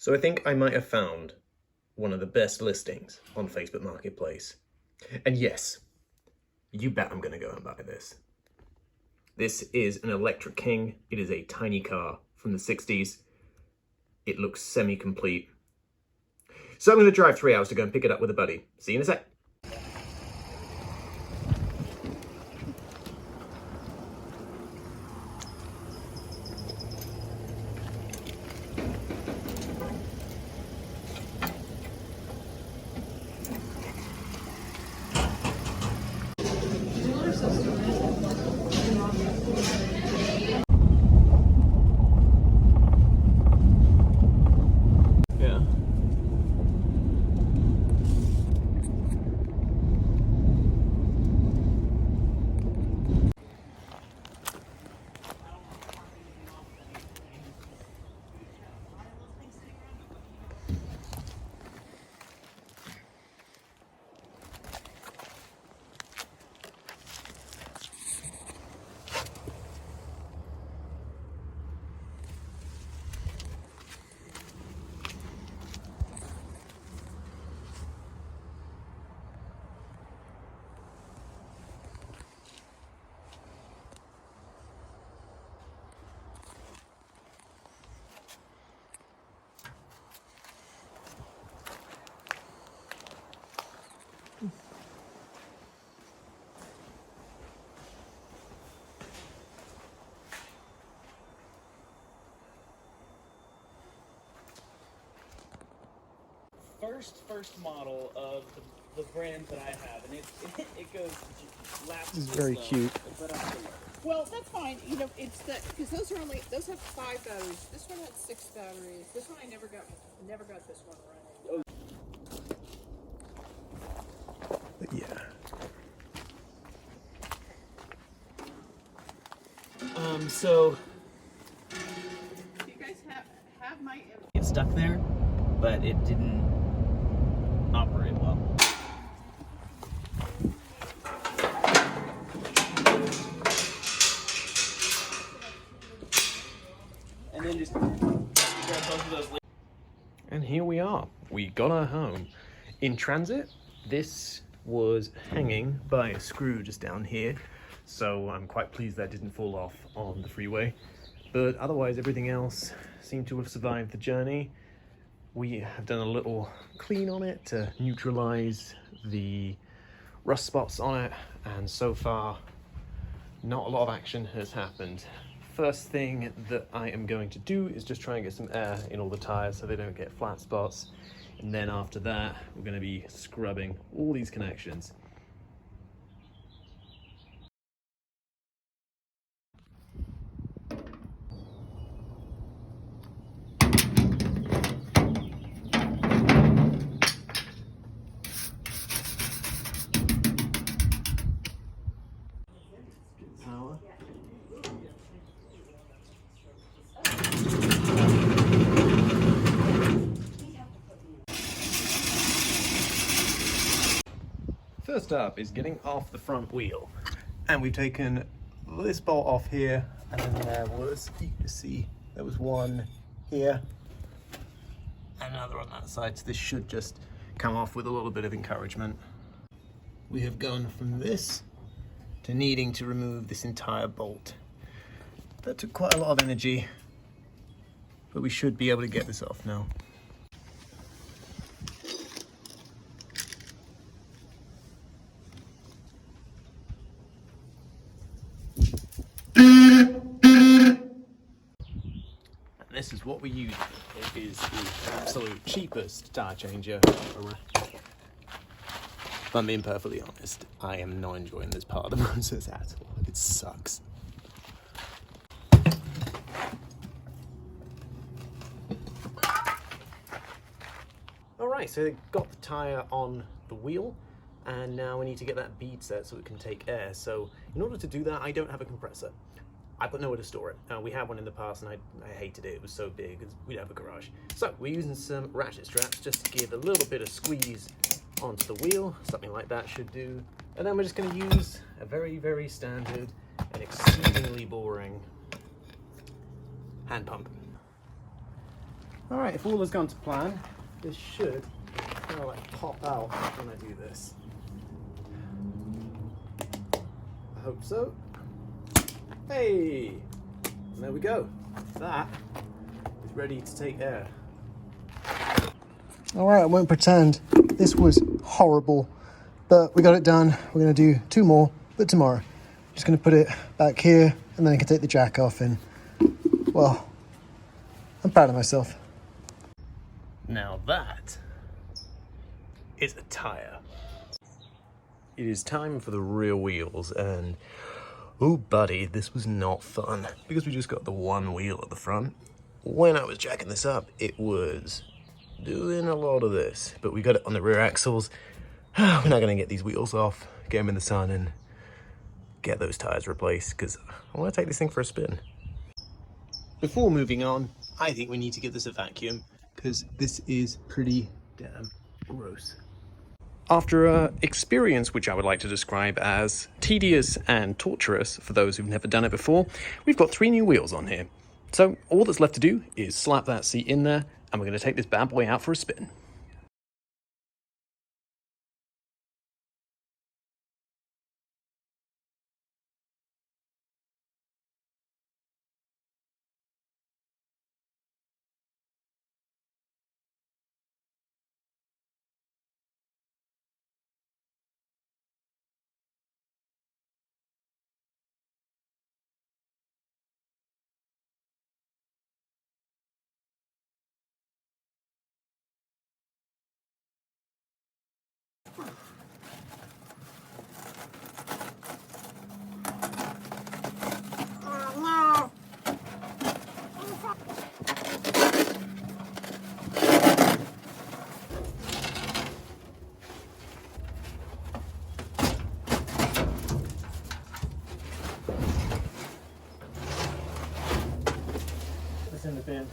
So I think I might have found one of the best listings on Facebook Marketplace. And yes, you bet I'm gonna go and buy this. This is an Electra King. It is a tiny car from the 60s. It looks semi-complete. So I'm gonna drive 3 hours to go and pick it up with a buddy. See you in a sec. First model of the brand that I have, and it goes laps. This is very cute. But, well, that's fine. You know, it's because those have 5 batteries. This one had 6 batteries. This one I never got this one running. Yeah. So Do you guys have my? it's stuck there, but it didn't operate well. And then just grab both of those. And here we are. We got our home. In transit, this was hanging by a screw just down here. So I'm quite pleased that didn't fall off on the freeway. But otherwise, everything else seemed to have survived the journey. We have done a little clean on it to neutralize the rust spots on it. And so far, not a lot of action has happened. First thing that I am going to do is just try and get some air in all the tires so they don't get flat spots. And then after that, we're going to be scrubbing all these connections. Power. First up is getting off the front wheel, and we've taken this bolt off here, and then there was, you can see there was one here and another on that side, so this should just come off with a little bit of encouragement. We have gone from this to needing to remove this entire bolt. That took quite a lot of energy, but we should be able to get this off now. This is what we use. It is the absolute cheapest tire changer around. If I'm being perfectly honest, I am not enjoying this part of the process at all. It sucks. Alright, so they got the tire on the wheel, and now we need to get that bead set so it can take air. So in order to do that, I don't have a compressor. I've got nowhere to store it. We had one in the past and I hated it. It was so big, we'd have a garage. So we're using some ratchet straps just to give a little bit of squeeze onto the wheel. Something like that should do. And then we're just gonna use a very, very standard and exceedingly boring hand pump. Alright, if all has gone to plan, this should kind of like pop out when I do this. I hope so. Hey! And there we go. That is ready to take air. Alright, I won't pretend. This was horrible. But we got it done. We're going to do 2 more, but tomorrow. Just going to put it back here, and then I can take the jack off, and, well, I'm proud of myself. Now that is a tire. It is time for the real wheels, and oh buddy, this was not fun because we just got the one wheel at the front. When I was jacking this up, it was doing a lot of this, but we got it on the rear axles. We're not gonna get these wheels off, get them in the sun, and get those tires replaced because I want to take this thing for a spin. Before moving on, I think we need to give this a vacuum because this is pretty damn gross. After an experience which I would like to describe as tedious and torturous for those who've never done it before, we've got 3 new wheels on here. So all that's left to do is slap that seat in there, and we're going to take this bad boy out for a spin. It's in the bin.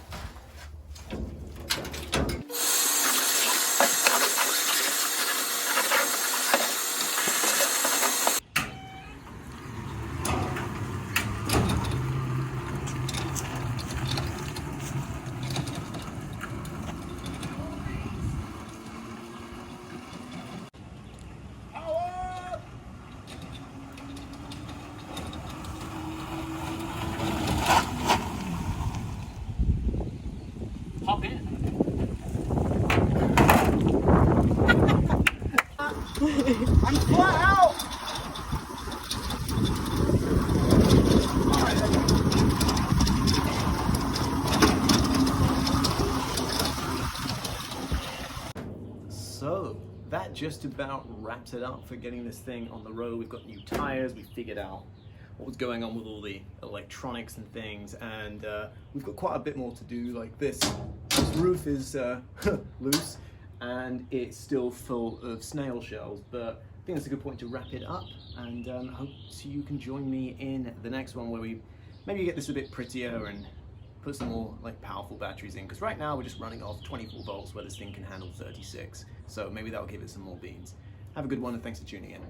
Hop in. I'm flat out! So that just about wraps it up for getting this thing on the road. We've got new tires, we figured out what was going on with all the electronics and things, and we've got quite a bit more to do. Like this roof is loose and it's still full of snail shells, but I think that's a good point to wrap it up, and hope you can join me in the next one where we maybe get this a bit prettier and put some more like powerful batteries in, because right now we're just running off 24 volts where this thing can handle 36, so maybe that'll give it some more beans. Have a good one, and thanks for tuning in.